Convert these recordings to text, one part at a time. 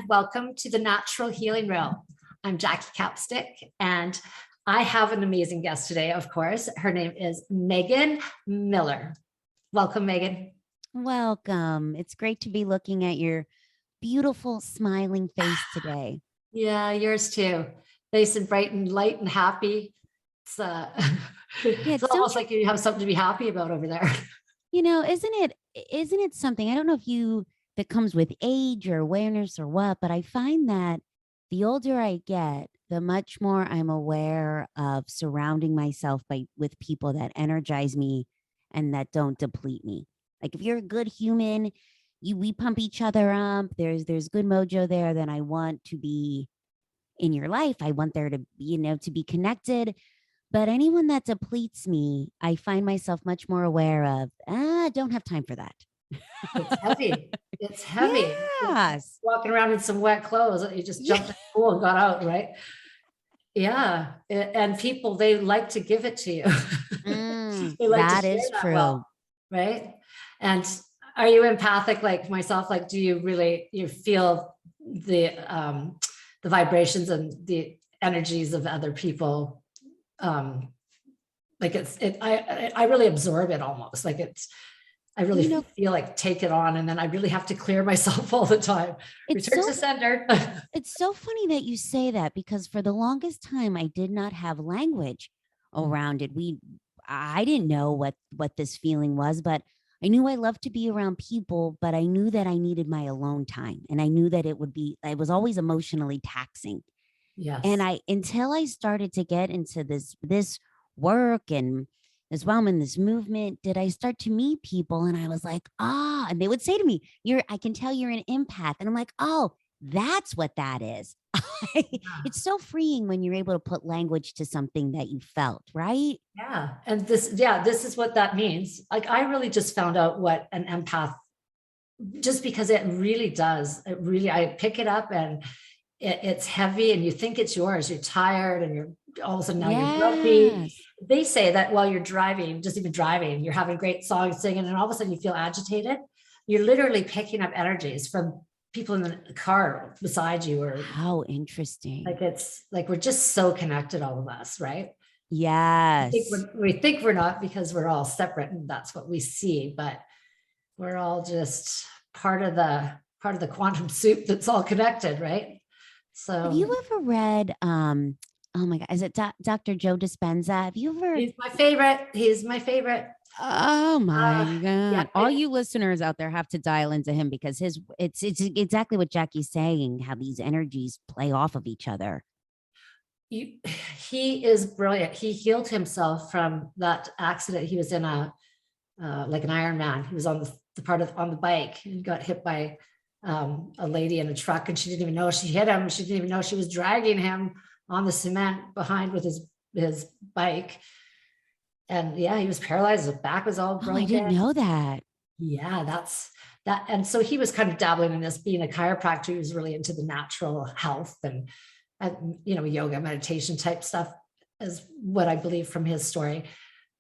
and welcome to the Natural Healing Room. I'm Jackie Capstick, and I have an amazing guest today, of course. Her name is Megan Miller. Welcome, Megan. Welcome. It's great to be looking at your beautiful smiling face today. Yeah, yours too. Nice and bright and light and happy. It's, Yeah, it's almost like you have something to be happy about over there. isn't it something? I don't know if that comes with age or awareness or what, but I find that the older I get, the much more I'm aware of surrounding myself with people that energize me and that don't deplete me. Like if you're a good human, we pump each other up. There's good mojo there. Then I want to be in your life. I want there to to be connected. But anyone that depletes me, I find myself much more aware of. I don't have time for that. It's heavy. It's heavy. Yes. Walking around in some wet clothes. You just jumped in the pool and got out, right? Yeah. And people, they like to give it to you. They like that to share is that true. well, right? And are you empathic like myself? Like, do you feel the vibrations and the energies of other people? Like I really absorb it almost. Like I really feel like take it on, and then I really have to clear myself all the time. Return to sender. It's so funny that you say that, because for the longest time I did not have language around it. I didn't know what this feeling was, but I knew I loved to be around people, but I knew that I needed my alone time, and I knew that it was always emotionally taxing. Yes. And until I started to get into this work and as well in this movement, did I start to meet people, and I was like, and they would say to me, I can tell you're an empath. And I'm like, oh, that's what that is. It's so freeing when you're able to put language to something that you felt, right? Yeah. And this is what that means. Like, I really just found out what an empath, just because it really does. I pick it up and it's heavy, and you think it's yours. You're tired, and you're all of a sudden now you're grumpy. They say that while you're driving, just even driving, you're having great songs singing, and all of a sudden you feel agitated. You're literally picking up energies from people in the car beside you. Or how interesting. Like, it's like we're just so connected, all of us, right? Yes. We think we're not, because we're all separate, and that's what we see, but we're all just part of the quantum soup that's all connected, right? So have you ever read oh my God, is it Dr. Joe Dispenza? Have you ever? He's my favorite. Oh my God. Yeah. All you listeners out there have to dial into him, because it's exactly what Jackie's saying, how these energies play off of each other. He is brilliant. He healed himself from that accident. He was in like an Ironman. He was on on the bike, and got hit by a lady in a truck, and she didn't even know she hit him. She didn't even know she was dragging him on the cement behind with his bike. And yeah, he was paralyzed. His back was all broken. I didn't know that. Yeah, that's that. And so he was kind of dabbling in this, being a chiropractor. He was really into the natural health and yoga, meditation type stuff, is what I believe from his story.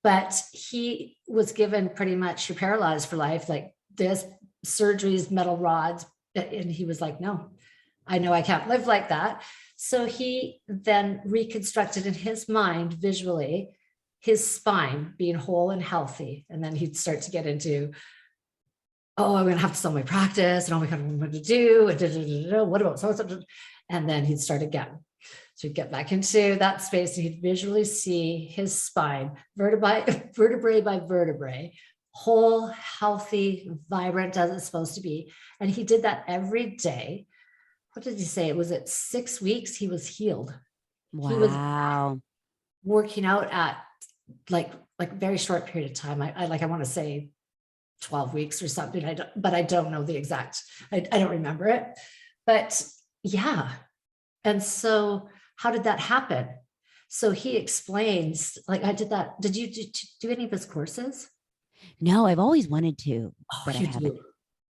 But he was given pretty much, you're paralyzed for life, like this, surgeries, metal rods. And he was like, no, I know I can't live like that. So he then reconstructed in his mind visually his spine being whole and healthy. And then he'd start to get into, I'm going to have to sell my practice, and oh my God, what to do? What about so? And then he'd start again. So he'd get back into that space, and he'd visually see his spine, vertebrae by vertebrae, whole, healthy, vibrant as it's supposed to be. And he did that every day. What did he say? It was at 6 weeks, he was healed. Wow. He was working out at like very short period of time. I want to say 12 weeks or something. I don't know the exact, I don't remember it, but yeah. And so how did that happen? So he explains, like, I did that. Did you do any of his courses? No, I've always wanted to, but I haven't.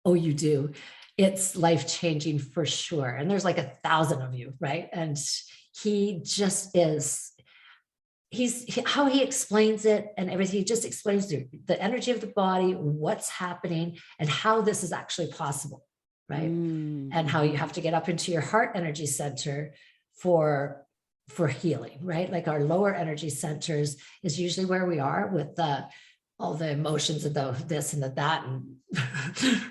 Oh, you do. It's life-changing for sure. And there's like 1,000 of you, right? And he just is, how he explains it and everything. He just explains the energy of the body, what's happening, and how this is actually possible, right? And how you Mm-hmm. have to get up into your heart energy center for healing, right? Like our lower energy centers is usually where we are with all the emotions of the this and the that, and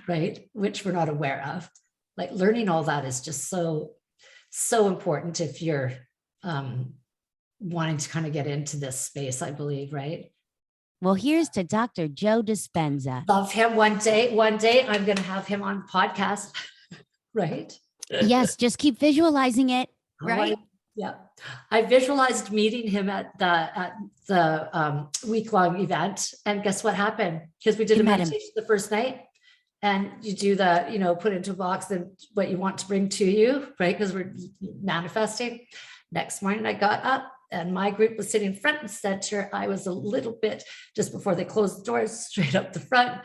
right, which we're not aware of. Like learning all that is just so important if you're wanting to kind of get into this space, I believe, right? Well, here's to Dr. Joe Dispenza. Love him. One day I'm going to have him on podcast, right? Yes, just keep visualizing it, Oh, right? yeah. I visualized meeting him at the week-long event, and guess what happened? Because we did You a met him. meditation the first night, and you do the, put into a box and what you want to bring to you, right? Because we're manifesting. Next morning, I got up and my group was sitting front and center. I was a little bit just before they closed the doors, straight up the front.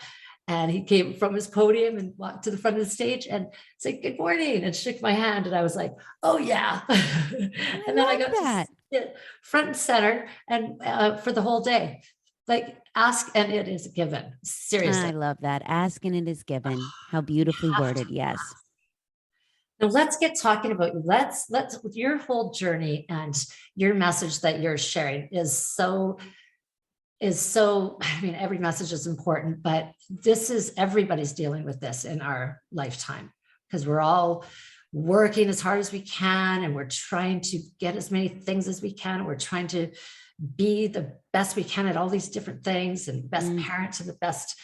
And he came from his podium and walked to the front of the stage and said, "Good morning," and shook my hand. And I was like, "Oh, yeah." I And then I love got to that. sit front and center and for the whole day. Like, ask and it is given. I Seriously. love that. Ask and it is given. How beautifully Have to worded. Yes. ask. Now let's get talking about you. Let's with your whole journey and your message that you're sharing is so, I mean, every message is important, but this is everybody's dealing with this in our lifetime because we're all working as hard as we can and we're trying to get as many things as we can. And we're trying to be the best we can at all these different things and best parents and the best,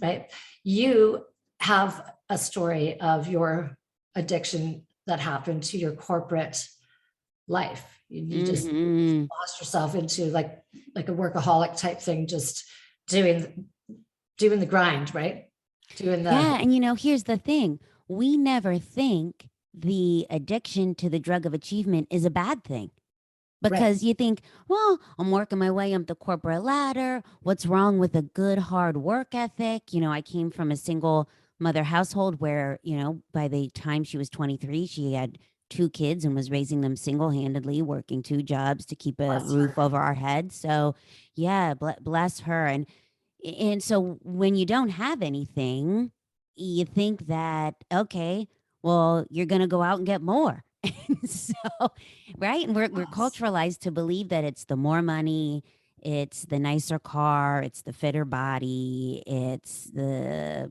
right? You have a story of your addiction that happened to your corporate life. You just Mm-hmm. lost yourself into like a workaholic type thing, just doing the grind, right? Doing the Yeah. And here's the thing. We never think the addiction to the drug of achievement is a bad thing. right. Because you think, well, I'm working my way up the corporate ladder. What's wrong with a good hard work ethic? I came from a single mother household where, by the time she was 23, she had two kids and was raising them single-handedly, working two jobs to keep a Bless her. roof over our heads. So, yeah, bless her. And so when you don't have anything, you think that, okay, well, you're going to go out and get more. So, right. And we're Yes. culturalized to believe that it's the more money, it's the nicer car, it's the fitter body, it's the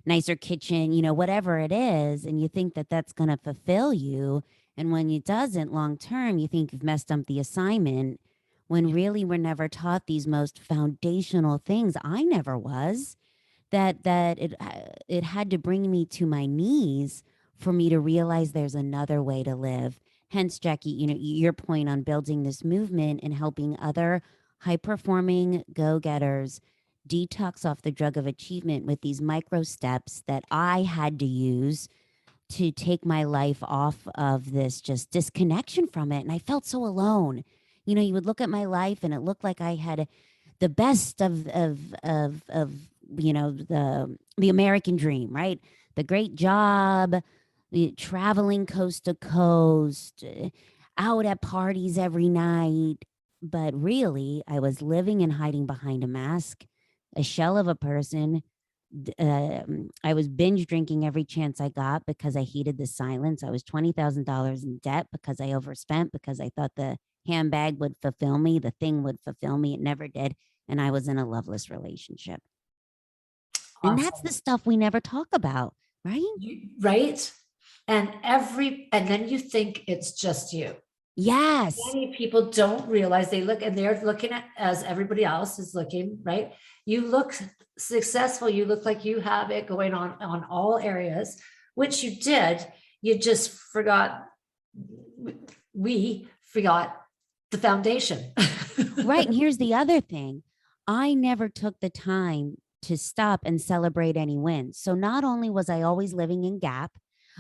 nicer kitchen, whatever it is. And you think that that's going to fulfill you. And when it doesn't long term, you think you've messed up the assignment when really we're never taught these most foundational things. I never was that it had to bring me to my knees for me to realize there's another way to live. Hence, Jackie, your point on building this movement and helping other high performing go-getters detox off the drug of achievement with these micro steps that I had to use to take my life off of this just disconnection from it. And I felt so alone. You would look at my life and it looked like I had the best of the American dream, right? The great job, traveling coast to coast, out at parties every night. But really, I was living and hiding behind a mask, a shell of a person. I was binge drinking every chance I got because I hated the silence. I was $20,000 in debt because I overspent, because I thought the handbag would fulfill me, the thing would fulfill me. It never did. And I was in a loveless relationship. And that's the Awesome. stuff we never talk about, right? Right. And then you think it's just you. Yes. Many people don't realize they look and they're looking at as everybody else is looking, right? You look successful. You look like you have it going on all areas, which you did. You just forgot. We forgot the foundation. Right. And here's the other thing. I never took the time to stop and celebrate any wins. So not only was I always living in gap,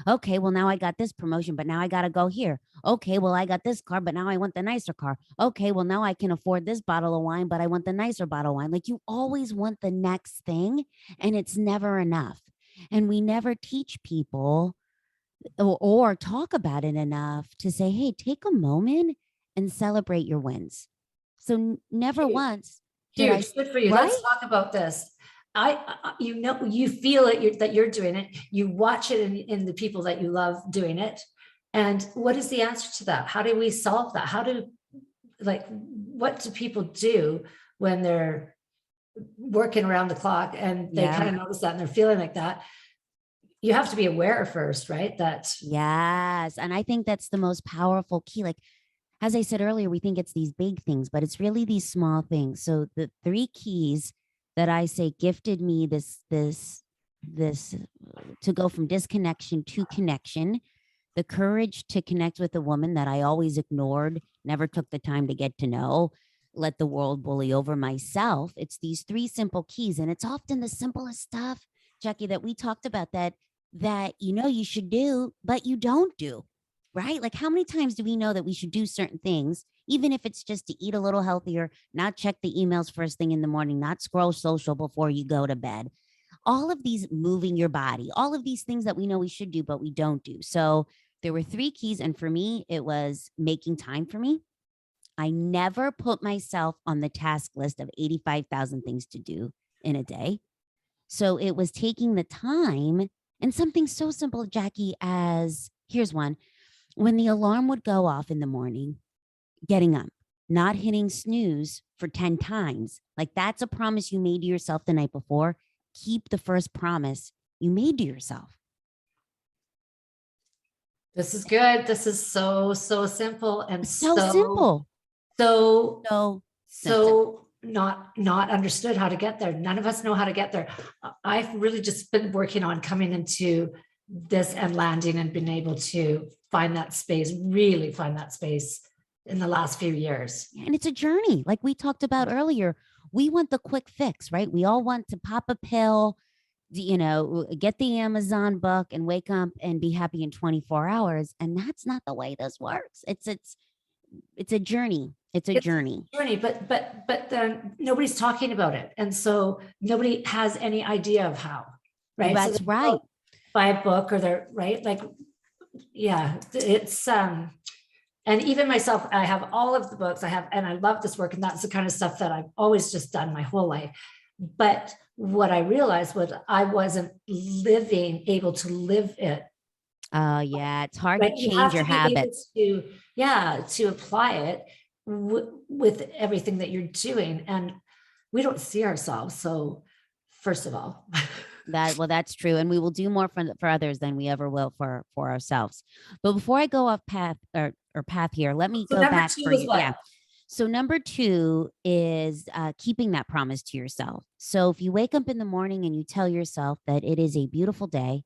okay, well, now I got this promotion, but now I got to go here. Okay, well, I got this car, but now I want the nicer car. Okay, well, now I can afford this bottle of wine, but I want the nicer bottle of wine. Like, you always want the next thing, and it's never enough. And we never teach people or talk about it enough to say, hey, take a moment and celebrate your wins. So never Huge, once did I, huge. Good for you. right? Let's talk about this. you feel it, that you're doing it. You watch it in the people that you love doing it. And what is the answer to that? How do we solve that? What do people do when they're working around the clock and they Yeah. kind of notice that and they're feeling like that? You have to be aware first, right? Yes. And I think that's the most powerful key. Like, as I said earlier, we think it's these big things, but it's really these small things. So the three keys that I say gifted me this to go from disconnection to connection, the courage to connect with a woman that I always ignored, never took the time to get to know, let the world bully over myself. It's these three simple keys. And it's often the simplest stuff, Jackie, that we talked about that you should do, but you don't do, right? Like, how many times do we know that we should do certain things, even if it's just to eat a little healthier, not check the emails first thing in the morning, not scroll social before you go to bed? All of these, moving your body, all of these things that we know we should do, but we don't do. So there were three keys. And for me, it was making time for me. I never put myself on the task list of 85,000 things to do in a day. So it was taking the time, and something so simple, Jackie, as here's one: when the alarm would go off in the morning, getting up, not hitting snooze for 10 times. Like, that's a promise you made to yourself the night before. Keep the first promise you made to yourself. This is good. This is so simple and So simple. so So simple. so not understood how to get there. None of us know how to get there. I've really just been working on coming into this and landing and being able to find that space, really find that space in the last few years. And it's a journey. Like we talked about earlier, we want the quick fix, right? We all want to pop a pill, get the Amazon book and wake up and be happy in 24 hours. And that's not the way this works. It's a journey. It's a journey. Journey, but then nobody's talking about it. And so nobody has any idea of how, right? That's so right. Buy a book or they're right. Like, yeah, it's, and even myself, I have all of the books I have, and I love this work. And that's the kind of stuff that I've always just done my whole life. But what I realized was I wasn't able to live it. Yeah, it's hard Right? to You have change your to be able habits. to apply it with everything that you're doing. And we don't see ourselves. So first of all, That's true. And we will do more for others than we ever will for ourselves. But before I go off path or path here, let me so go number back two for is you. what? Yeah. So number two is keeping that promise to yourself. So if you wake up in the morning and you tell yourself that it is a beautiful day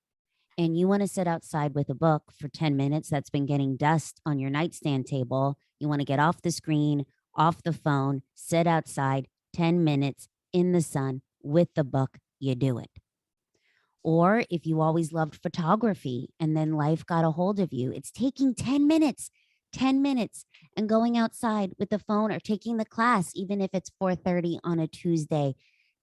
and you want to sit outside with a book for 10 minutes that's been getting dust on your nightstand table, you want to get off the screen, off the phone, sit outside 10 minutes in the sun with the book, you do it. Or if you always loved photography and then life got a hold of you, it's taking 10 minutes and going outside with the phone or taking the class, even if it's 4:30 on a Tuesday,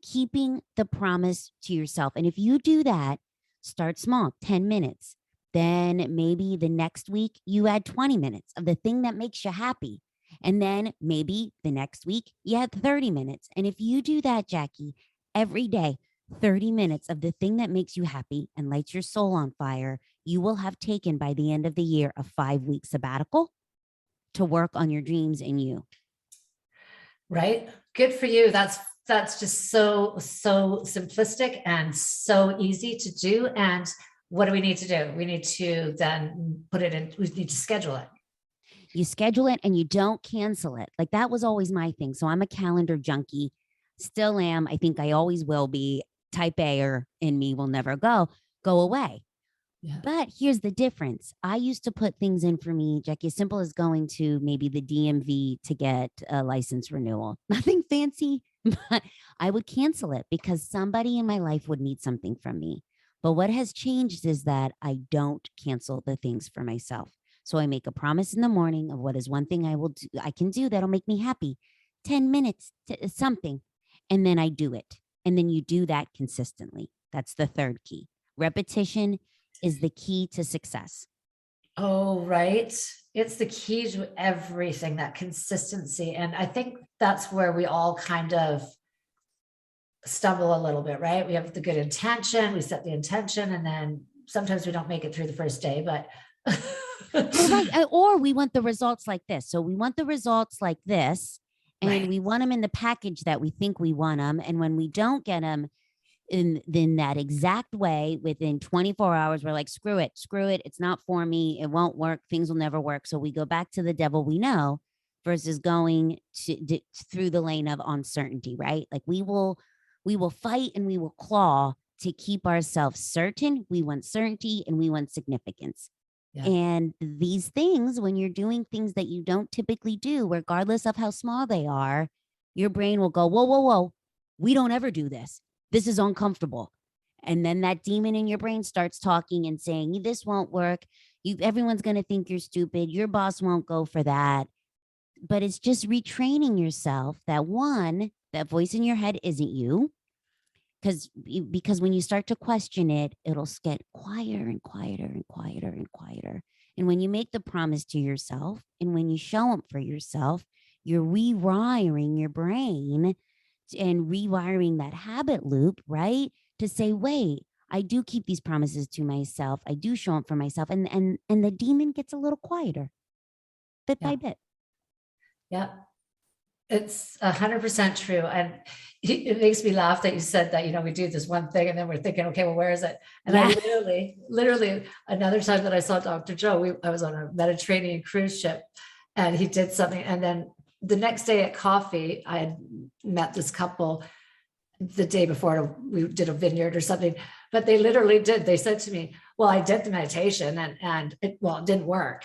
keeping the promise to yourself. And if you do that, start small, 10 minutes. Then maybe the next week you add 20 minutes of the thing that makes you happy. And then maybe the next week you add 30 minutes. And if you do that, Jackie, every day, 30 minutes of the thing that makes you happy and lights your soul on fire, you will have taken by the end of the year a 5-week sabbatical to work on your dreams and you. Right. Good for you. That's just so simplistic and so easy to do. And what do we need to do? We need to then put it in, we need to schedule it. You schedule it and you don't cancel it. Like, that was always my thing. So I'm a calendar junkie, still am. I think I always will be. Type A in me will never go away. Yeah. But here's the difference. I used to put things in for me, Jackie, as simple as going to maybe the DMV to get a license renewal. Nothing fancy, but I would cancel it because somebody in my life would need something from me. But what has changed is that I don't cancel the things for myself. So I make a promise in the morning of what is one thing I can do that'll make me happy. 10 minutes to something. And then I do it. And then you do that consistently. That's the third key. Repetition is the key to success. Oh, right. It's the key to everything, that consistency. And I think that's where we all kind of stumble a little bit, right? We have the good intention, we set the intention, and then sometimes we don't make it through the first day, but Well, right. Or we want the results like this. So we want the results like this, and right. we want them in the package that we think we want them. And when we don't get them in that exact way within 24 hours, we're like, screw it. It's not for me. It won't work. Things will never work. So we go back to the devil we know versus going through the lane of uncertainty, right? Like we will fight and we will claw to keep ourselves certain. We want certainty and we want significance. Yeah. And these things, when you're doing things that you don't typically do, regardless of how small they are, your brain will go, whoa, whoa, whoa, we don't ever do this. This is uncomfortable. And then that demon in your brain starts talking and saying, this won't work. Everyone's going to think you're stupid. Your boss won't go for that. But it's just retraining yourself that one, that voice in your head isn't you. Because when you start to question it, it'll get quieter and quieter and quieter and quieter. And when you make the promise to yourself and when you show up for yourself, you're rewiring your brain and rewiring that habit loop, right? To say, wait, I do keep these promises to myself. I do show up for myself. And the demon gets a little quieter bit by bit. Yeah. It's 100% true. And it makes me laugh that you said that, we do this one thing and then we're thinking, okay, well, where is it? And I literally another time that I saw Dr. Joe, I was on a Mediterranean cruise ship and he did something. And then the next day at coffee, I had met this couple the day before we did a vineyard or something, but they literally did. They said to me, well, I did the meditation and it didn't work.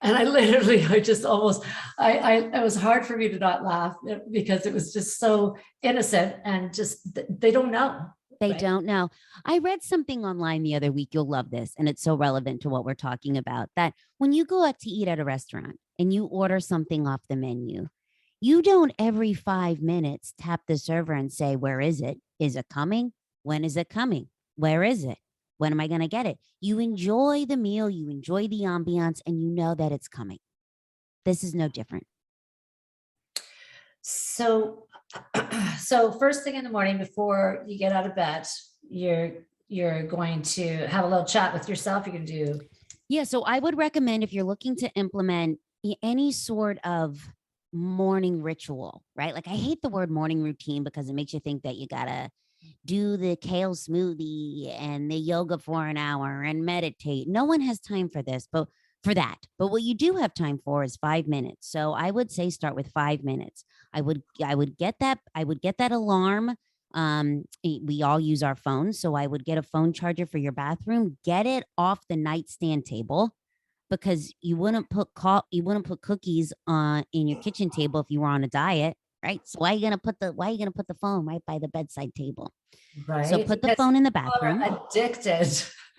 And I just almost, it was hard for me to not laugh because it was just so innocent and just, they don't know. They don't know. I read something online the other week. You'll love this. And it's so relevant to what we're talking about, that when you go out to eat at a restaurant and you order something off the menu, you don't every 5 minutes tap the server and say, where is it? Is it coming? When is it coming? Where is it? When am I going to get it? You enjoy the meal, you enjoy the ambiance, and you know that it's coming. This is no different. So first thing in the morning before you get out of bed, you're going to have a little chat with yourself. You can do. Yeah. So I would recommend, if you're looking to implement any sort of morning ritual, right? Like I hate the word morning routine because it makes you think that you gotta do the kale smoothie and the yoga for an hour and meditate. No one has time for this, but what you do have time for is 5 minutes. So I would say start with 5 minutes. I would get that alarm. We all use our phones. So I would get a phone charger for your bathroom, get it off the nightstand table, because you wouldn't put cookies in your kitchen table if you were on a diet, right? So why are you gonna put the phone right by the bedside table? Right. So put the phone in the bathroom. Addicted.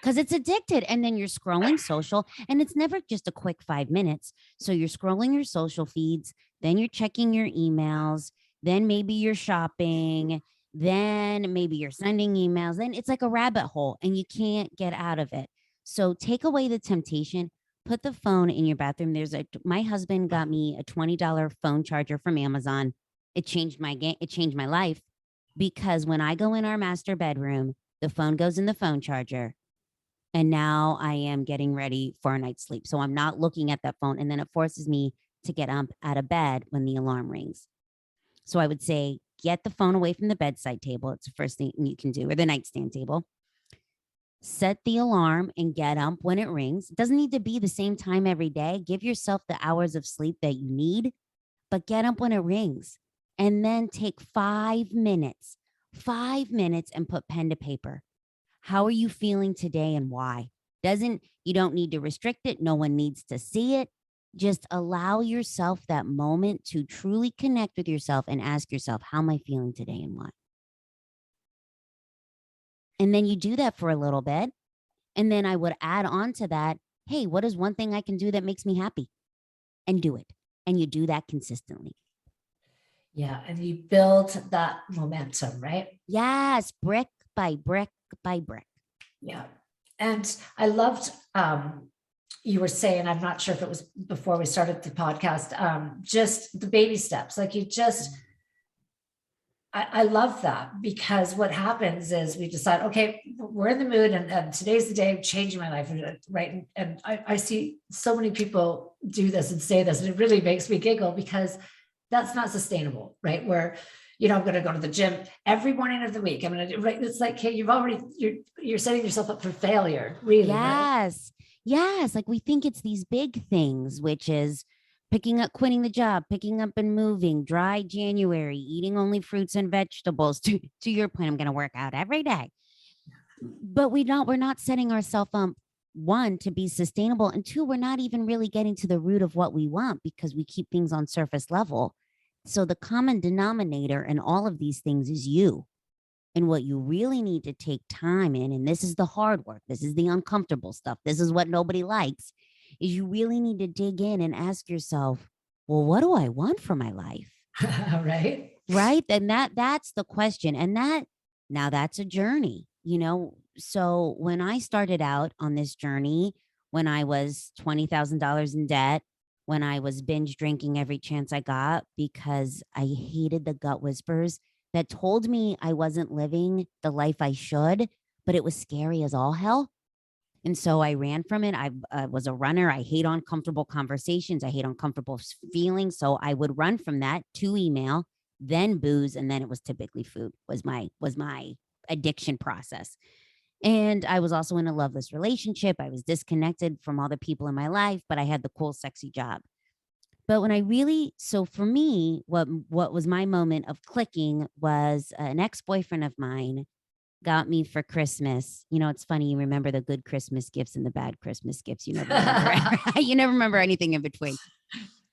Because it's addicted. And then you're scrolling social, and it's never just a quick 5 minutes. So you're scrolling your social feeds, then you're checking your emails, then maybe you're shopping, then maybe you're sending emails. Then it's like a rabbit hole and you can't get out of it. So take away the temptation. Put the phone in your bathroom. My husband got me a $20 phone charger from Amazon. It changed my game. It changed my life, because when I go in our master bedroom, the phone goes in the phone charger. And now I am getting ready for a night's sleep. So I'm not looking at that phone. And then it forces me to get up out of bed when the alarm rings. So I would say, get the phone away from the bedside table. It's the first thing you can do, or the nightstand table. Set the alarm and get up when it rings. It doesn't need to be the same time every day. Give yourself the hours of sleep that you need, but get up when it rings. And then take 5 minutes and put pen to paper. How are you feeling today and why? You don't need to restrict it. No one needs to see it. Just allow yourself that moment to truly connect with yourself and ask yourself, how am I feeling today and why? And then you do that for a little bit. And then I would add on to that, hey, what is one thing I can do that makes me happy? And do it. And you do that consistently. Yeah. And you build that momentum, right? Yes. Brick by brick by brick. Yeah. And I loved, you were saying, I'm not sure if it was before we started the podcast, just the baby steps. Like you just I love that, because what happens is we decide, okay, we're in the mood, and today's the day of changing my life, right? And I see so many people do this and say this, and it really makes me giggle, because that's not sustainable, right? Where, I'm going to go to the gym every morning of the week. I'm going to do, right. It's like, hey, you're setting yourself up for failure, really, right? Yes. Yes. Like we think it's these big things, which is picking up, quitting the job, picking up and moving, dry January, eating only fruits and vegetables. To your point, I'm going to work out every day. But we're not setting ourselves up, one, to be sustainable, and two, we're not even really getting to the root of what we want, because we keep things on surface level. So the common denominator in all of these things is you. And what you really need to take time in, and this is the hard work, this is the uncomfortable stuff, this is what nobody likes, is you really need to dig in and ask yourself, well, what do I want for my life? Right. Right. And that's the question. And now that's a journey, So when I started out on this journey, when I was $20,000 in debt, when I was binge drinking every chance I got because I hated the gut whispers that told me I wasn't living the life I should, but it was scary as all hell. And so I ran from it. I was a runner. I hate uncomfortable conversations. I hate uncomfortable feelings. So I would run from that to email, then booze, and then it was typically food was my addiction process. And I was also in a loveless relationship. I was disconnected from all the people in my life, but I had the cool, sexy job. But so for me, what was my moment of clicking was an ex-boyfriend of mine got me for Christmas. It's funny, you remember the good Christmas gifts and the bad Christmas gifts. You never remember you never remember anything in between.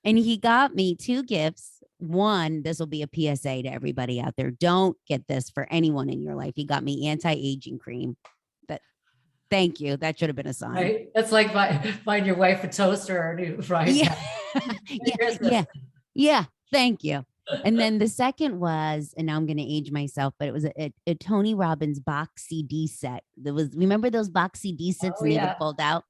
And he got me two gifts. One, this will be a PSA to everybody out there. Don't get this for anyone in your life. He got me anti-aging cream. Thank you. That should have been a sign. Right. That's like find your wife a toaster or a new, right? Yeah. Yeah. Thank you. And then the second was, and now I'm going to age myself, but it was a Tony Robbins box CD set. Remember those box CD sets and they would fold out?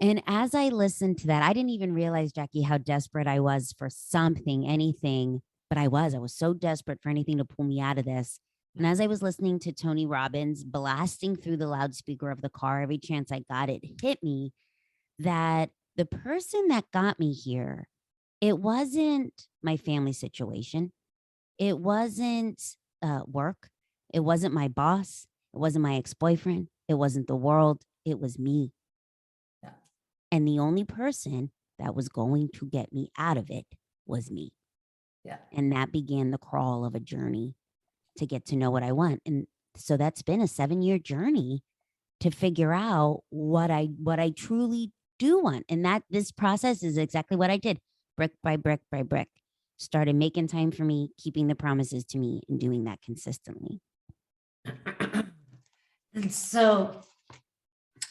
And as I listened to that, I didn't even realize, Jackie, how desperate I was for something, anything, but I was so desperate for anything to pull me out of this. And as I was listening to Tony Robbins blasting through the loudspeaker of the car, every chance I got, it hit me that the person that got me here, it wasn't my family situation. It wasn't work. It wasn't my boss. It wasn't my ex-boyfriend. It wasn't the world. It was me. Yeah. And the only person that was going to get me out of it was me. Yeah. And that began the crawl of a journey to get to know what I want. And so that's been a 7-year journey to figure out what I truly do want. And that this process is exactly what I did. Brick by brick by brick. Started making time for me, keeping the promises to me, and doing that consistently. And so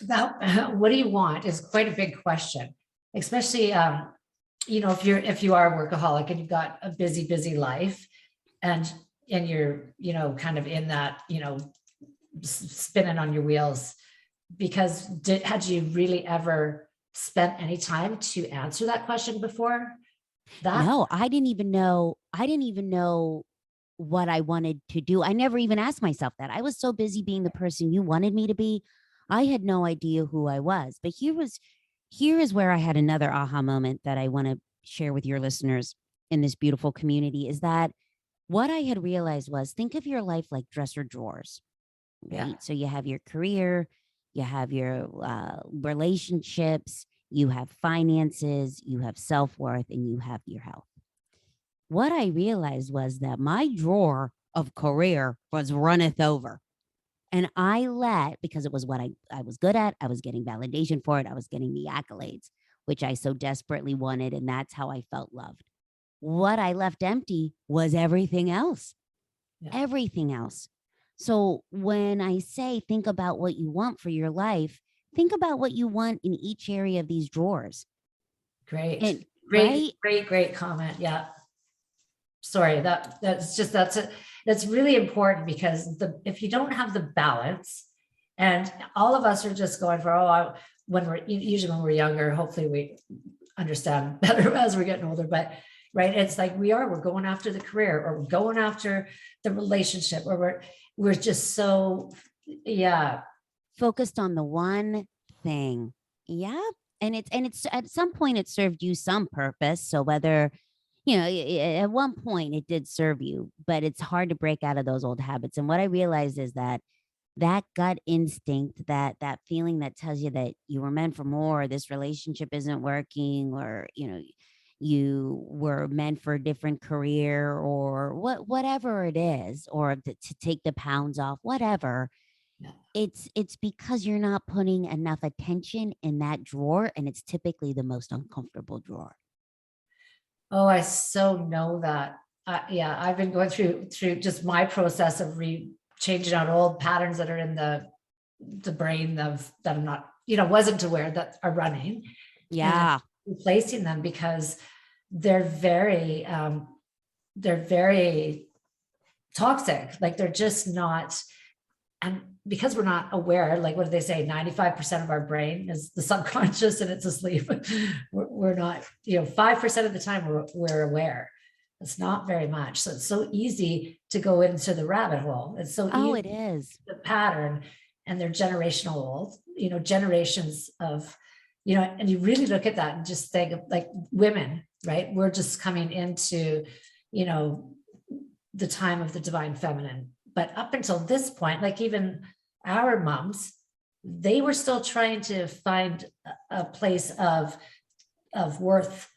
that what do you want is quite a big question, especially if you are a workaholic and you've got a busy life, and you're kind of in that spinning on your wheels, because had you really ever spent any time to answer that question before that? No, I didn't even know what I wanted to do. I never even asked myself that. I was so busy being the person you wanted me to be. I had no idea who I was. But here is where I had another aha moment that I want to share with your listeners in this beautiful community, is that what I had realized was, think of your life like dresser drawers, right? Yeah. So you have your career, you have your relationships, you have finances, you have self-worth, and you have your health. What I realized was that my drawer of career was runneth over. And because it was what I was good at, I was getting validation for it, I was getting the accolades, which I so desperately wanted. And that's how I felt loved. What I left empty was everything else. Yeah. Everything else. So when I say think about what you want for your life, think about what you want in each area of these drawers. Great. And, great, right? Great comment. Yeah. Sorry, that's really important, because if you don't have the balance, and all of us are just going for, usually when we're younger, hopefully we understand better as we're getting older, but right? It's like we're going after the career, or we're going after the relationship, or we're just so, yeah. Focused on the one thing. Yeah. And it's at some point it served you some purpose. So whether, at one point it did serve you, but it's hard to break out of those old habits. And what I realized is that gut instinct, that feeling that tells you that you were meant for more, this relationship isn't working, or you were meant for a different career, or whatever it is, or to take the pounds off, whatever. Yeah. It's because you're not putting enough attention in that drawer, and it's typically the most uncomfortable drawer. Oh, I so know that. Yeah, I've been going through just my process of changing out old patterns that are in the brain of that I'm not, wasn't aware that are running, and then Yeah. replacing them, because they're very toxic. Like, they're just not. And because we're not aware, like, what do they say? 95% of our brain is the subconscious, and it's asleep. We're not, 5% of the time we're aware. It's not very much. So it's so easy to go into the rabbit hole. It's so Oh, easy, it is. the pattern, and they're generational old, generations of, and you really look at that and just think of, like, women, right? We're just coming into, the time of the divine feminine. But up until this point, like, even our moms, they were still trying to find a place of worth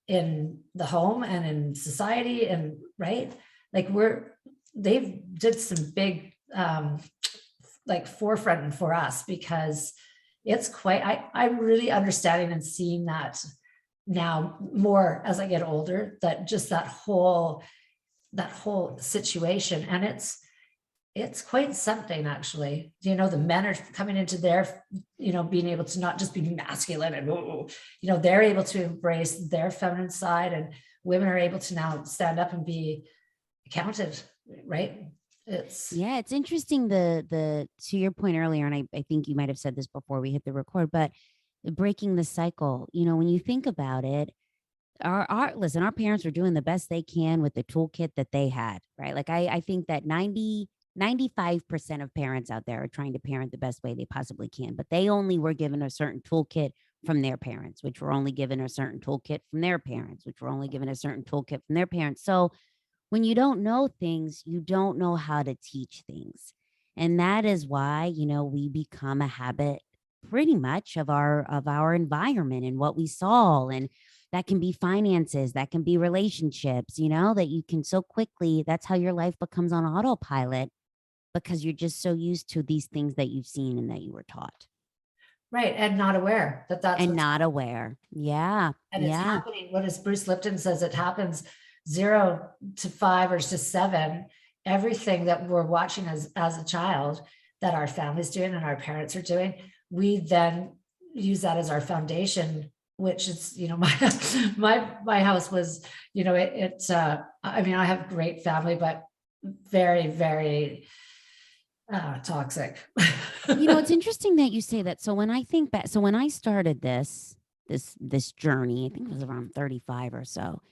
in the home and in society, and right, like, they've did some big like forefronting for us, because it's quite, I'm really understanding and seeing that now more as I get older, that just that whole situation. And it's quite something, actually. The men are coming into their, being able to not just be masculine and, they're able to embrace their feminine side, and women are able to now stand up and be counted, right? Yeah, it's interesting, the to your point earlier, and I think you might have said this before we hit the record, but breaking the cycle, when you think about it, our parents were doing the best they can with the toolkit that they had, right? Like, I think that 95% of parents out there are trying to parent the best way they possibly can, but they only were given a certain toolkit from their parents, which were only given a certain toolkit from their parents, which were only given a certain toolkit from their parents. So when you don't know things, you don't know how to teach things. And that is why, we become a habit pretty much of our environment and what we saw. And that can be finances, that can be relationships, that you can so quickly, that's how your life becomes on autopilot, because you're just so used to these things that you've seen and that you were taught. Right. And not aware that that's And what's, not aware. Yeah. and it's Yeah. happening. What does Bruce Lipton says? It happens 0 to 5 or to 7. Everything that we're watching as a child, that our family's doing and our parents are doing, we then use that as our foundation, which is, my house was, I mean, I have a great family, but very, very toxic. It's interesting that you say that. So when I think back, so when I started this journey, I think it was around 35 or so.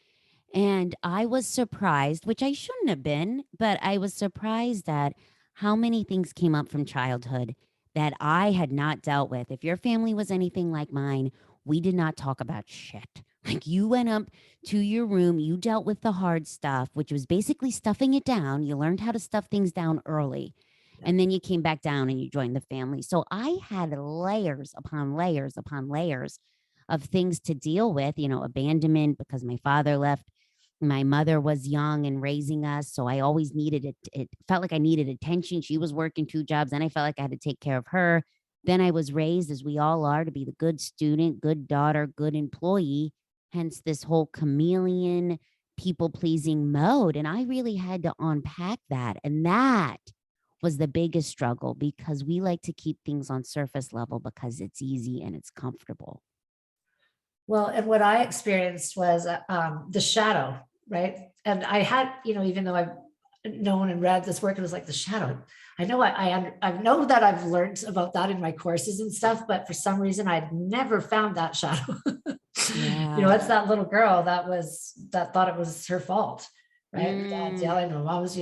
And I was surprised, which I shouldn't have been, but I was surprised at how many things came up from childhood that I had not dealt with. If your family was anything like mine, we did not talk about shit. Like, you went up to your room, you dealt with the hard stuff, which was basically stuffing it down. You learned how to stuff things down early. And then you came back down and you joined the family. So I had layers upon layers upon layers of things to deal with, abandonment because my father left. My mother was young and raising us, so I always needed it. It felt like I needed attention. She was working 2 jobs, and I felt like I had to take care of her. Then I was raised, as we all are, to be the good student, good daughter, good employee, hence this whole chameleon, people pleasing mode. And I really had to unpack that. And that was the biggest struggle, because we like to keep things on surface level because it's easy and it's comfortable. Well, and what I experienced was the shadow, right? And I had, even though I've known and read this work, it was like the shadow. I know I know that I've learned about that in my courses and stuff, but for some reason I'd never found that shadow. Yeah. It's that little girl that thought it was her fault, right? Dad's Mm. yelling, and mom's,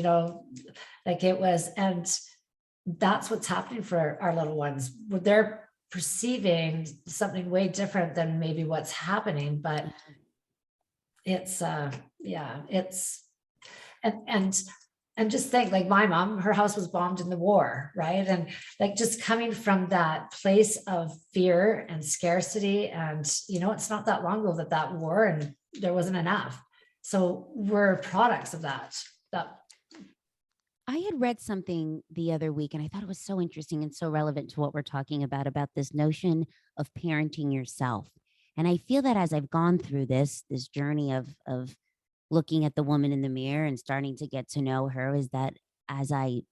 like it was, and that's what's happening for our little ones. They're perceiving something way different than maybe what's happening, but it's yeah, it's and and and just think, like my mom, her house was bombed in the war, right? And like just coming from that place of fear and scarcity, and it's not that long ago that war and there wasn't enough. So we're products of that. I had read something the other week and I thought it was so interesting and so relevant to what we're talking about this notion of parenting yourself. And I feel that as I've gone through this journey of looking at the woman in the mirror and starting to get to know her, is that as I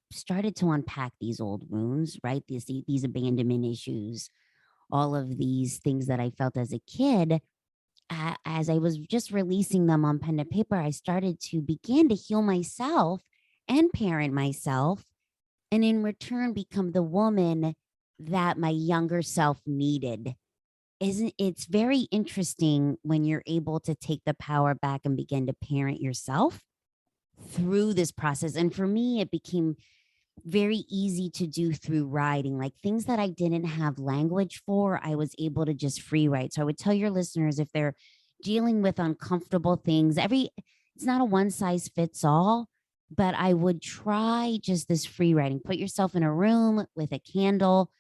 started to unpack these old wounds, right? These abandonment issues, all of these things that I felt as a kid, as I was just releasing them on pen and paper, I started to begin to heal myself and parent myself, and in return become the woman that my younger self needed. Isn't it's very interesting when you're able to take the power back and begin to parent yourself through this process. And for me, it became very easy to do through writing, like things that I didn't have language for, I was able to just free write. So I would tell your listeners, if they're dealing with uncomfortable things, it's not a one size fits all, but I would try just this free writing. Put yourself in a room with a candle,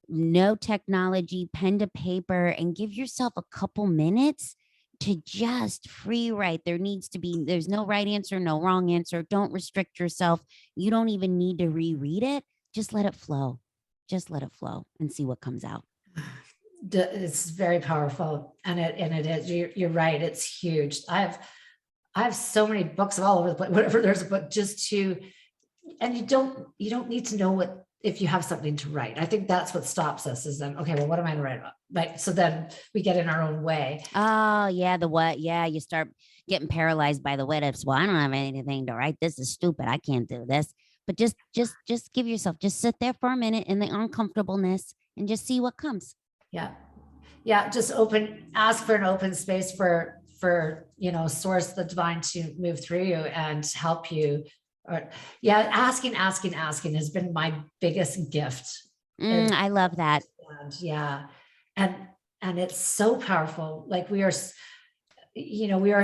no technology, pen to paper, and give yourself a couple minutes to just free write. There's no right answer, no wrong answer. Don't restrict yourself. You don't even need to reread it. Just let it flow. Just let it flow and see what comes out. It's very powerful, and it is. You're right. It's huge. I have so many books all over the place. Whatever there's a book, just to, and you don't need to know what, if you have something to write. I think that's what stops us, is then, okay, well, what am I going to write about? Right. So then we get in our own way. Oh, yeah. The what? Yeah. You start getting paralyzed by the what ifs. Well, I don't have anything to write. This is stupid. I can't do this. But just give yourself, just sit there for a minute in the uncomfortableness and just see what comes. Yeah. Yeah. Just ask for an open space for, source, the divine, to move through you and help you. Or yeah, asking has been my biggest gift. I love that. And yeah. And it's so powerful. Like we are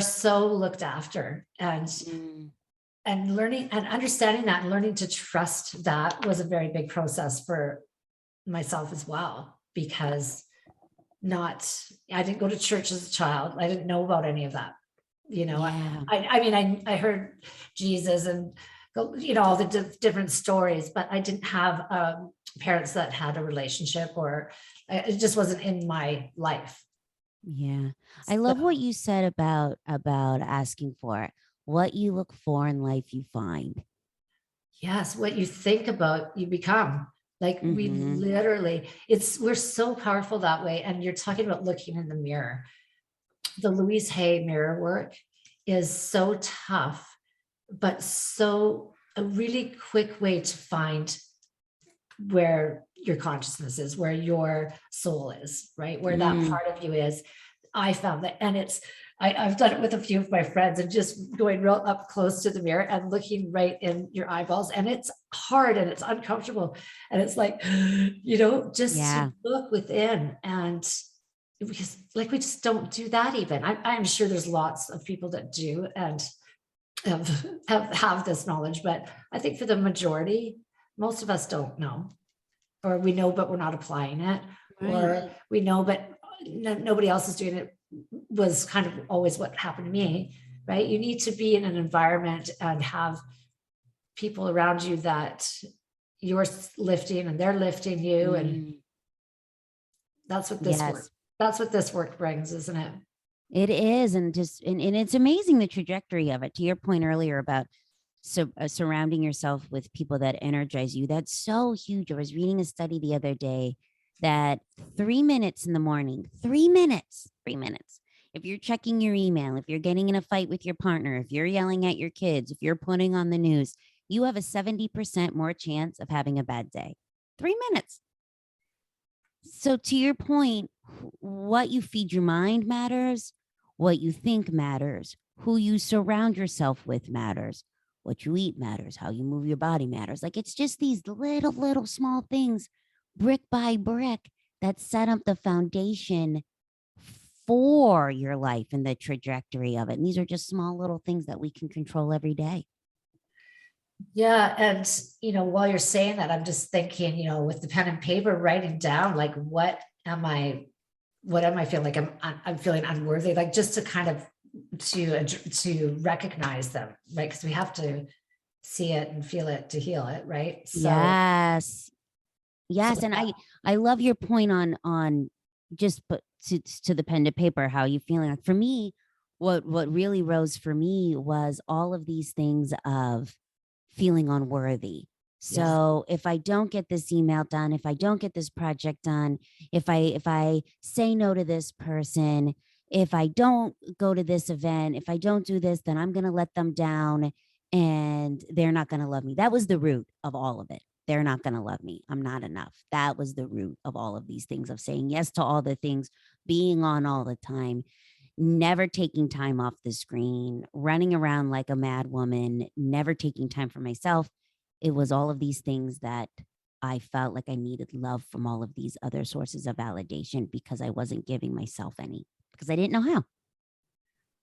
so looked after, Mm, and learning and understanding that and learning to trust that was a very big process for myself as well, because not I didn't go to church as a child. I didn't know about any of that. yeah. I mean, I heard Jesus and all the different stories, but I didn't have parents that had a relationship, or it just wasn't in my life. Yeah. I love what you said about asking for it. What you look for in life, you find. Yes, what you think about, you become. Like we Mm-hmm. literally, we're so powerful that way. And you're talking about looking in the mirror. The Louise Hay mirror work is so tough, but so a really quick way to find where your consciousness is, where your soul is, right? Where that Mm, part of you is. I found that, and I've done it with a few of my friends, and just going real up close to the mirror and looking right in your eyeballs. And it's hard and it's uncomfortable. And it's like, just to yeah. look within. And because like we just don't do that even. I'm sure there's lots of people that do and have this knowledge, but I think for the majority, most of us don't know, or we know but we're not applying it, Right. or we know but nobody else is doing it, was kind of always what happened to me, right? You need to be in an environment and have people around you that you're lifting and they're lifting you, and Mm, that's what this work yes. that's what this work brings, isn't it? It is. And it's amazing the trajectory of it. To your point earlier about surrounding yourself with people that energize you. That's so huge. I was reading a study the other day that 3 minutes in the morning, 3 minutes, 3 minutes. If you're checking your email, if you're getting in a fight with your partner, if you're yelling at your kids, if you're putting on the news, you have a 70% more chance of having a bad day. 3 minutes. So to your point, what you feed your mind matters, what you think matters, who you surround yourself with matters, what you eat matters, how you move your body matters. Like it's just these little small things, brick by brick, that set up the foundation for your life and the trajectory of it. And these are just small little things that we can control every day. Yeah. And, while you're saying that, I'm just thinking, with the pen and paper, writing down, like, what am I feeling like? I'm feeling unworthy, like just to kind of, to recognize them, right? Because we have to see it and feel it to heal it. Right. Yes. So Yes. And I love your point on just put to the pen to paper, how you feeling. Like for me, what really rose for me was all of these things of feeling unworthy. yes, So if I don't get this email done, if I don't get this project done, if I say no to this person, if I don't go to this event, if I don't do this, then I'm going to let them down and they're not going to love me. That was the root of all of it. They're not going to love me. I'm not enough. That was the root of all of these things, of saying yes to all the things, being on all the time, never taking time off the screen, running around like a mad woman, never taking time for myself. It was all of these things that I felt like I needed love from all of these other sources of validation because I wasn't giving myself any, because I didn't know how.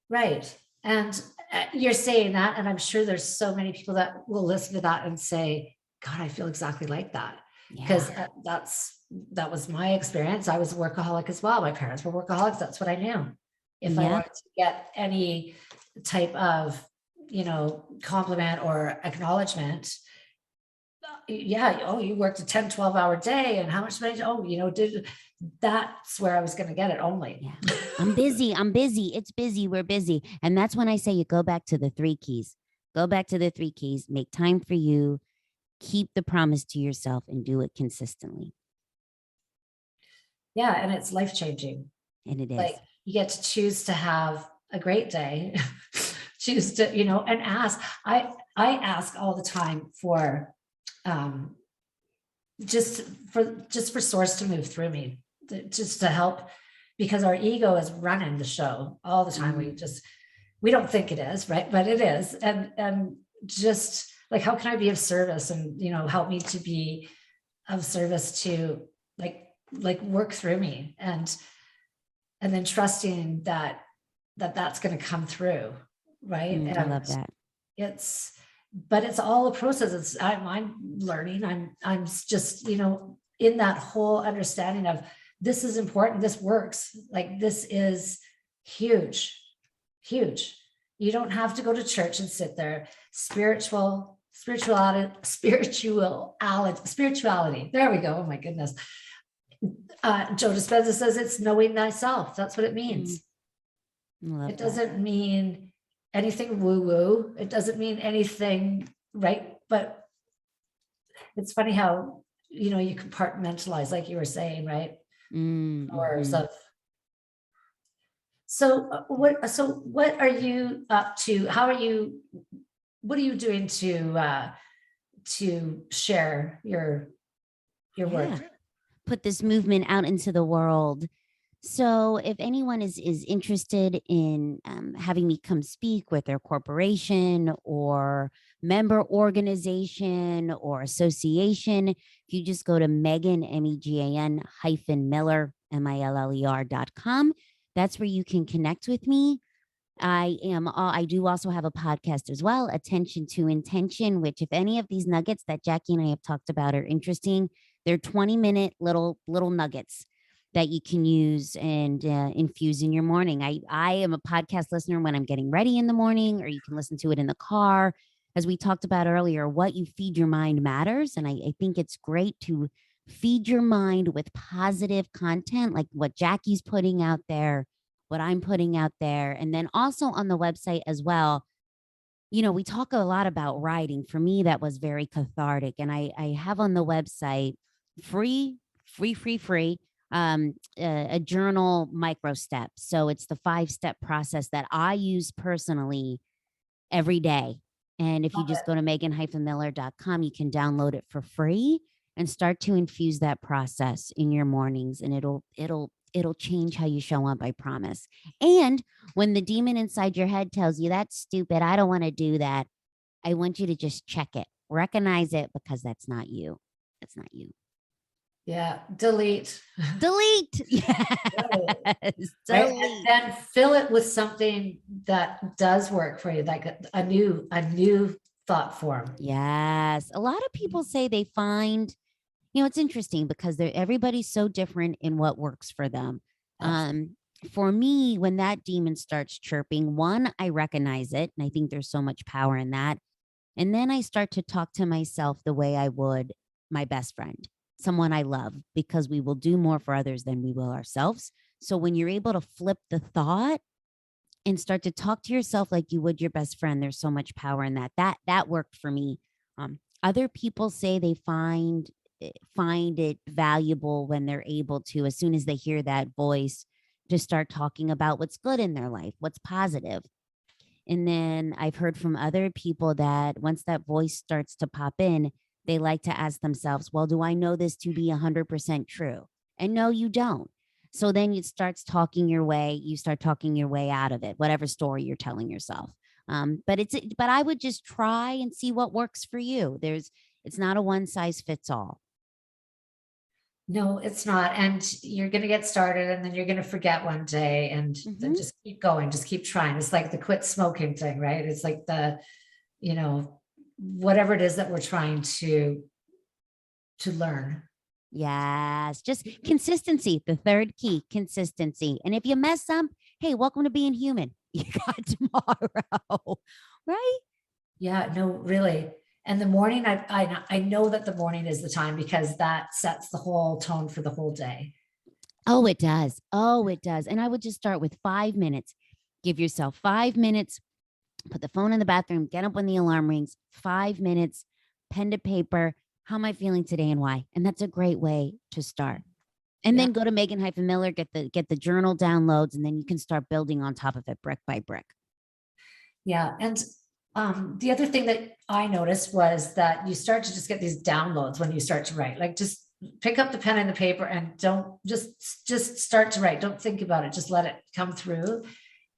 right. And you're saying that, and I'm sure there's so many people that will listen to that and say, God, I feel exactly like that. Yeah. Because that was my experience. I was a workaholic as well. My parents were workaholics. That's what I knew. If I Yep. wanted to get any type of, compliment or acknowledgement, yeah, oh, you worked a 10, 12 hour day and how much money, oh, did that's where I was going to get it only. Yeah. I'm busy. I'm busy. It's busy. We're busy. And that's when I say you go back to the 3 keys. Go back to the 3 keys. Make time for you. Keep the promise to yourself and do it consistently. Yeah, and it's life changing. And it Like is. you get to choose to have a great day, choose to, and ask. I ask all the time for um just for source to move through me, just to help, because our ego is running the show all the time. Mm. We don't think it is, right? But it is. And just like, how can I be of service, and help me to be of service to, like work through me, and then trusting that's going to come through, right? I And love that. it's but it's all a process. I'm learning. I'm just, in that whole understanding of, this is important, this works, like this is huge, huge. You don't have to go to church and sit there. Spirituality. There we go. Oh my goodness. Joe Dispenza says it's knowing thyself. That's what it Mm. means. I love It that. doesn't mean anything woo-woo. It doesn't mean anything, right? But it's funny how, you compartmentalize, like you were saying, right? Hours Mm-hmm. of. So what are you up to? What are you doing to share your Yeah. work? Put this movement out into the world. So if anyone is interested in having me come speak with their corporation or member organization or association, if you just go to Megan, MEGAN hyphen Miller, MILLER.com, that's where you can connect with me. I do also have a podcast as well, Attention to Intention, which if any of these nuggets that Jackie and I have talked about are interesting, they're 20-minute little nuggets that you can use and infuse in your morning. I am a podcast listener when I'm getting ready in the morning, or you can listen to it in the car. As we talked about earlier, what you feed your mind matters. And I think it's great to feed your mind with positive content, like what Jackie's putting out there, what I'm putting out there. And then also on the website as well, we talk a lot about writing. For me, that was very cathartic. And I have on the website free, a journal micro step. So it's the 5-step process that I use personally every day. And if you Love just go to megan-miller.com, you can download it for free and start to infuse that process in your mornings. And it'll it'll change how you show up, I promise. And when the demon inside your head tells you that's stupid, I don't want to do that, I want you to just check it, recognize it, because that's not you. That's not you. Yeah. Delete. Delete. Right. Yes. Right. And Delete. then fill it with something that does work for you, like a new thought form. Yes. A lot of people say they find, it's interesting because everybody's so different in what works for them. Absolutely. For me, when that demon starts chirping, one, I recognize it. And I think there's so much power in that. And then I start to talk to myself the way I would my best friend, someone I love, because we will do more for others than we will ourselves. So when you're able to flip the thought and start to talk to yourself like you would your best friend, there's so much power in that. That worked for me. Other people say they find it valuable when they're able to, as soon as they hear that voice, to start talking about what's good in their life, what's positive. And then I've heard from other people that once that voice starts to pop in, they like to ask themselves, well, do I know this to be 100% true? And no, you don't. So then you start talking your way out of it, whatever story you're telling yourself. But I would just try and see what works for you. It's not a one size fits all. No, it's not. And you're going to get started and then you're going to forget one day and then Hmm. just keep going, just keep trying. It's like the quit smoking thing, right? It's like you know, whatever it is that we're trying to learn. Yes, just consistency. The third key, consistency. And if you mess up, hey, welcome to being human. You got tomorrow, right? Yeah, no, really. And the morning, I know that the morning is the time because that sets the whole tone for the whole day. Oh, it does. Oh, it does. And I would just start with 5 minutes. Give yourself 5 minutes, put the phone in the bathroom, get up when the alarm rings, 5 minutes, pen to paper. How am I feeling today and why? And that's a great way to start. And Yeah. then go to Megan-Miller, get the journal downloads, and then you can start building on top of it brick by brick. Yeah. And the other thing that I noticed was that you start to just get these downloads when you start to write. Like just pick up the pen and the paper and don't just start to write. Don't think about it. Just let it come through.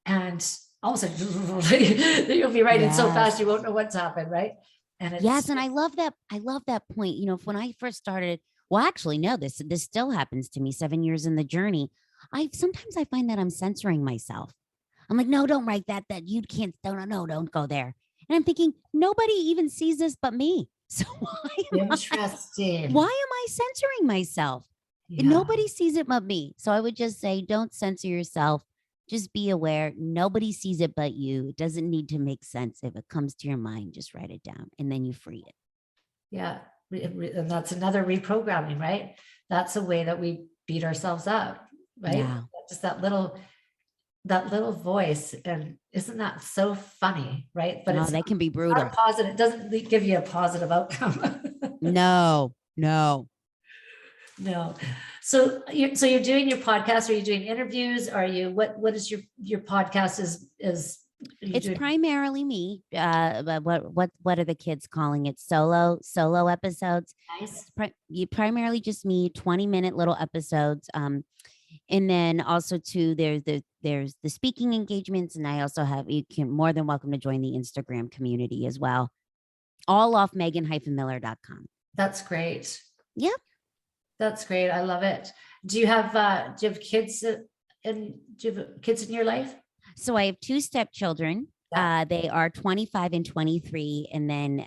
And all of a sudden you'll be writing so fast Yes. you won't know what's happened, right? And Yes, and I love that. I love that point. When I first started, well, actually, no, this still happens to me 7 years in the journey. I find that I'm censoring myself. I'm like, no, don't write that. That you can't. Don't no, don't go there. And I'm thinking nobody even sees this but me. So interesting. why am I censoring myself? Yeah. Nobody sees it but me. So I would just say, don't censor yourself. Just be aware. Nobody sees it but you. It doesn't need to make sense. If it comes to your mind, just write it down and then you free it. Yeah. And that's another reprogramming, right? That's a way that we beat ourselves up, right? Yeah. Just that little voice. And isn't that so funny, right? But Oh, it's they can be not a brutal. positive, it doesn't give you a positive outcome. No, no. No. So you're doing your podcast, are you doing interviews? Are you what is your podcast is are you It's doing primarily me. But what are the kids calling it? Solo episodes. nice? You primarily just me, 20-minute little episodes. And then also too, there's the speaking engagements, and I also have you can more than welcome to join the Instagram community as well. All off Megan-Miller.com. That's great. Yep. That's great. I love it. Do you have kids do you have kids in your life? So I have two stepchildren. Yeah. They are 25 and 23. And then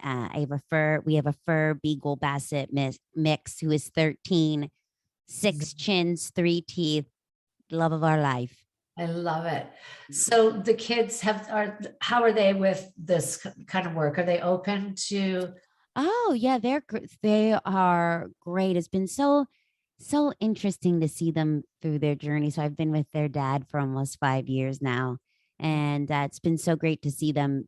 we have a fur beagle basset mix who is 13, 6 chins, 3 teeth, love of our life. I love it. So the kids how are they with this kind of work? Are they open to Oh yeah, they are great. It's been so interesting to see them through their journey. So I've been with their dad for almost 5 years now, and it's been so great to see them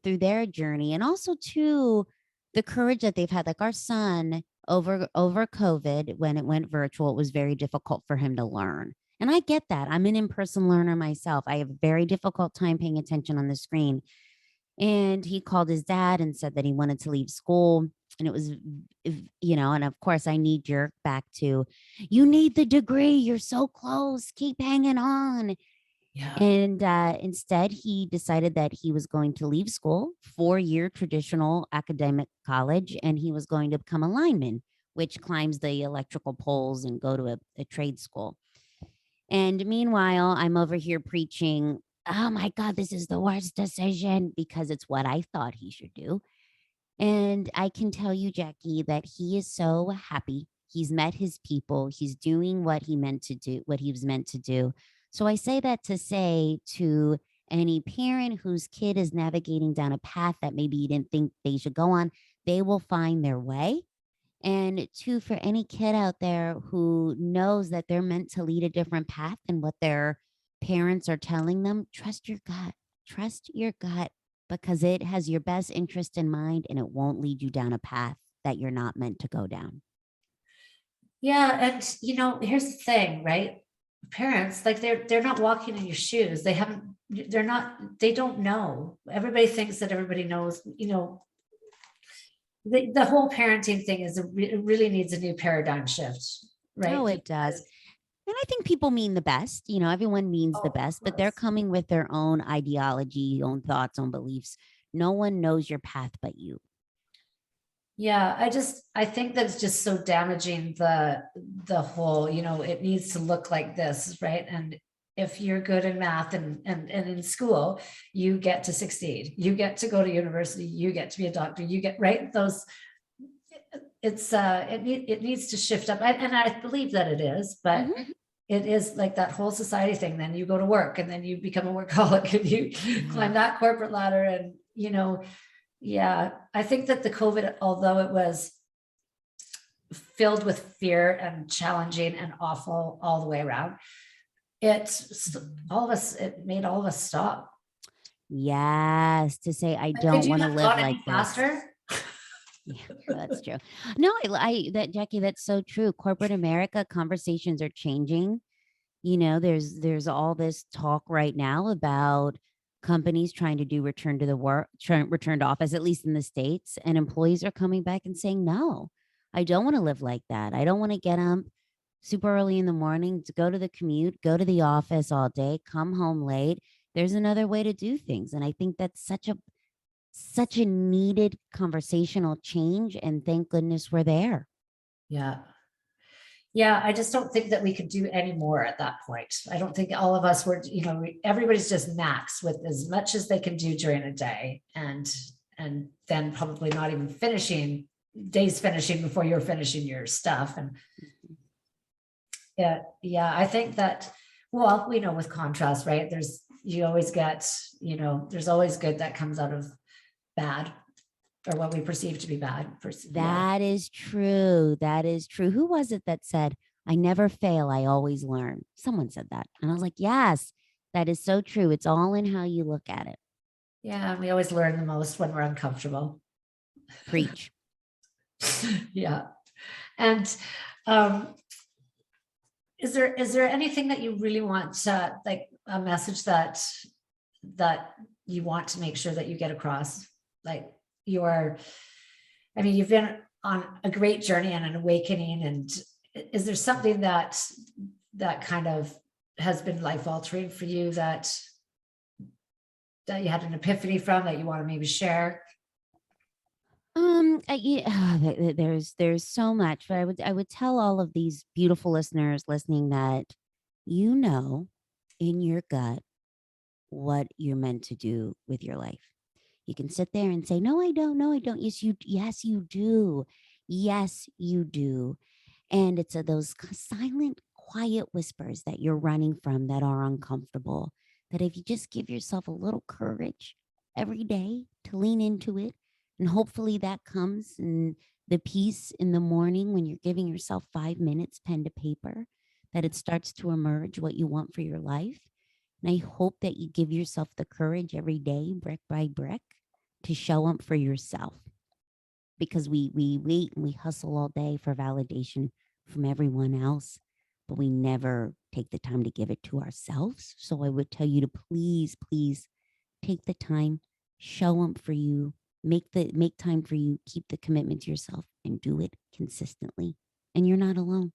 through their journey, and also too the courage that they've had. Like our son over COVID, when it went virtual, it was very difficult for him to learn. And I get that. I'm an in-person learner myself. I have a very difficult time paying attention on the screen. And he called his dad and said that he wanted to leave school. And it was, and of course, I knee jerk back to, you need the degree. You're so close. Keep hanging on. Yeah. And instead, he decided that he was going to leave school, 4-year traditional academic college, and he was going to become a lineman, which climbs the electrical poles and go to a trade school. And meanwhile, I'm over here preaching, oh my God, this is the worst decision because it's what I thought he should do. And I can tell you, Jackie, that he is so happy. He's met his people. He's doing what he meant to do, what he was meant to do. So I say that to say to any parent whose kid is navigating down a path that maybe you didn't think they should go on, they will find their way. And two, for any kid out there who knows that they're meant to lead a different path than what their parents are telling them, trust your gut. Trust your gut because it has your best interest in mind and it won't lead you down a path that you're not meant to go down. Yeah. And here's the thing, right? Parents, like they're not walking in your shoes. They don't know. Everybody thinks that everybody knows, the whole parenting thing it really needs a new paradigm shift, right? Oh, it does. And I think people mean the best. Everyone means the Oh, of best, but they're course. coming with their own ideology, own thoughts, own beliefs. No one knows your path but you. Yeah, I think that's just so damaging the whole, it needs to look like this, right? And if you're good in math and in school, you get to succeed. You get to go to university, you get to be a doctor, you get right those it needs to shift up. And I believe that it is, but Mhm. it is like that whole society thing. Then you go to work and then you become a workaholic and you Yeah. climb that corporate ladder and yeah, I think that the COVID, although it was filled with fear and challenging and awful all the way around, it made all of us stop. Yes, to say, I Could don't you want to have live gone like any this. faster? Yeah, that's true. No, that Jackie, that's so true. Corporate America conversations are changing. There's all this talk right now about companies trying to do return to office, at least in the States, and employees are coming back and saying, no, I don't want to live like that. I don't want to get up super early in the morning to go to the commute, go to the office all day, come home late. There's another way to do things. And I think that's such a needed conversational change. And thank goodness we're there. Yeah. Yeah, I just don't think that we could do any more at that point. I don't think all of us were, everybody's just maxed with as much as they can do during a day and then probably not even finishing before you're finishing your stuff. And yeah, I think that, well, we know with contrast, right? You always get, there's always good that comes out of bad or what we perceive to be bad. Yeah. That is true. That is true. Who was it that said, I never fail, I always learn? Someone said that. And I was like, yes, that is so true. It's all in how you look at it. Yeah. We always learn the most when we're uncomfortable. Preach. Yeah. And um, is there anything that you really want to, like a message that you want to make sure that you get across? Like you've been on a great journey and an awakening. And is there something that kind of has been life altering for you that you had an epiphany from that you want to maybe share? Yeah, there's so much, but I would tell all of these beautiful listeners listening that in your gut what you're meant to do with your life. You can sit there and say, no, I don't. No, I don't. Yes, you do. Yes, you do. And it's those silent, quiet whispers that you're running from that are uncomfortable. That if you just give yourself a little courage every day to lean into it, and hopefully that comes in the peace in the morning when you're giving yourself 5 minutes, pen to paper, that it starts to emerge what you want for your life. And I hope that you give yourself the courage every day, brick by brick, to show up for yourself because we wait and we hustle all day for validation from everyone else, but we never take the time to give it to ourselves. So I would tell you to please take the time show up for you, make time for you, keep the commitment to yourself, and do it consistently. And you're not alone.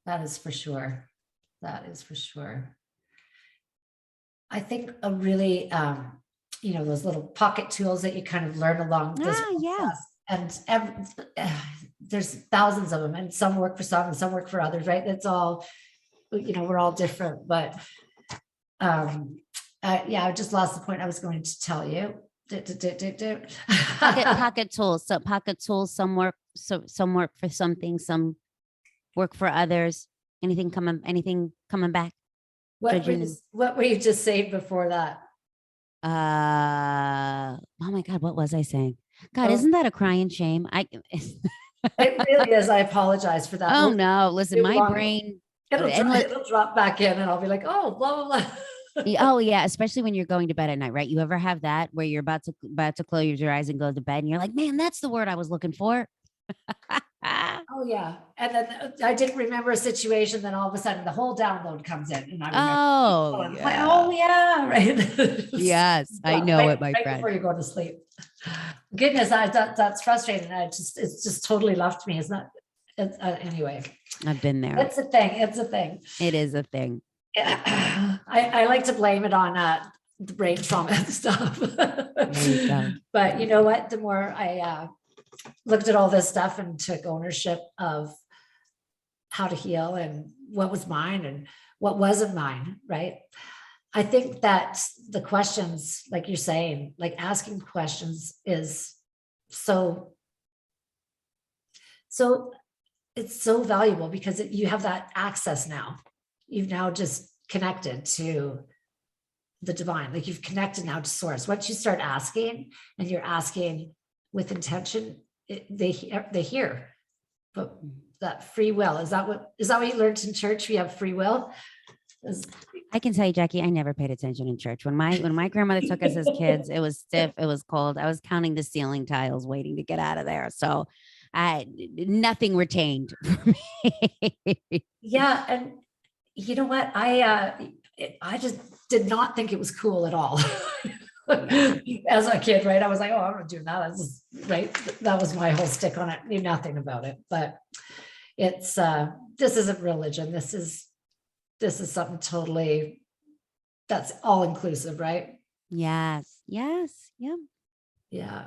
That is for sure. That is for sure. I think a really, those little pocket tools that you kind of learn along this Yeah. process, and there's thousands of them, and some work for some and some work for others, right? It's all, we're all different, but yeah, I just lost the point I was going to tell you. Pocket tools. So pocket tools, some work for something, some work for others. Anything coming back? What were you just saying before that? Oh my God, what was I saying? God, isn't that a crying shame? It really is. I apologize for that. Oh no, listen, my brain. It'll drop back in and I'll be like, oh, blah, blah, blah. Oh yeah, especially when you're going to bed at night, right? You ever have that where you're about to close your eyes and go to bed and you're like, man, that's the word I was looking for. Oh yeah. And then I didn't remember a situation, then all of a sudden the whole download comes in and I remember. Oh yeah, right. Yes, I know it, my friend. Before you go to sleep. Goodness, that's frustrating. It's just totally left me. It's not, anyway. I've been there. It's a thing. It's a thing. It is a thing. I like to blame it on the brain trauma and stuff. But you know what? The more I looked at all this stuff and took ownership of how to heal and what was mine and what wasn't mine, right? I think that the questions, like you're saying, like asking questions is so it's so valuable because you have that access now. You've now just connected to the divine, like you've connected now to source. Once you start asking and you're asking with intention, they hear. But that free will, is that what you learned in church? We have free will. I can tell you, Jackie, I never paid attention in church. When my grandmother took us as kids, it was stiff, it was cold. I was counting the ceiling tiles waiting to get out of there. So nothing retained for me. Yeah. And you know what? I just did not think it was cool at all. As a kid, right? I was like, oh, I'm not doing that. Right. That was my whole stick on it. Knew nothing about it, but it's, this isn't religion. This is something totally, that's all inclusive, right? Yes. Yep. Yeah.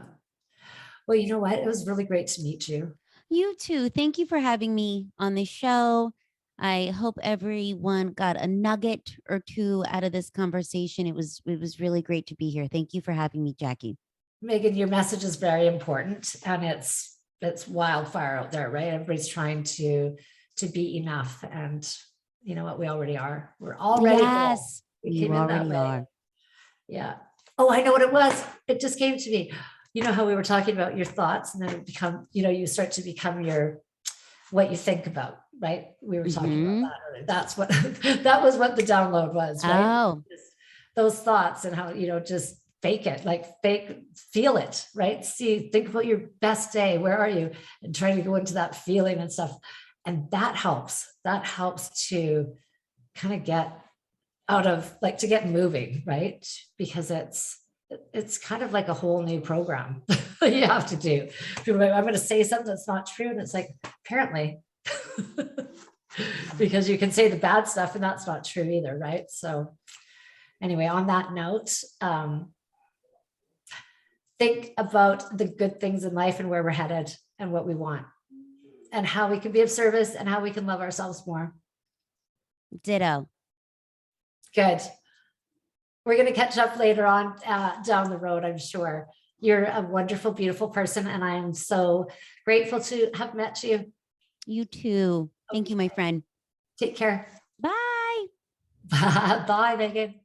Well, you know what? It was really great to meet you. You too. Thank you for having me on the show. I hope everyone got a nugget or two out of this conversation. It was really great to be here. Thank you for having me, Jackie. Megan, your message is very important, and it's wildfire out there, right? Everybody's trying to be enough, and you know what? We already are. We're already. Yes, you already are. Yeah. Oh, I know what it was. It just came to me. You know how we were talking about your thoughts, and then it become, you start to become what you think about, right? We were talking about that earlier. That's what that was what the download was, right? Oh. Those thoughts and how, just fake it, feel it, right? Think about your best day. Where are you? And trying to go into that feeling and stuff. And that helps to kind of get out of, to get moving, right? Because it's kind of like a whole new program you have to do. People are like, I'm going to say something that's not true. And it's like, apparently, because you can say the bad stuff and that's not true either, right? So anyway, on that note, think about the good things in life and where we're headed and what we want and how we can be of service and how we can love ourselves more. Ditto. Good. We're going to catch up later on down the road, I'm sure. You're a wonderful, beautiful person, and I am so grateful to have met you. You too. Thank you, my friend. Take care. Bye. Bye, Megan.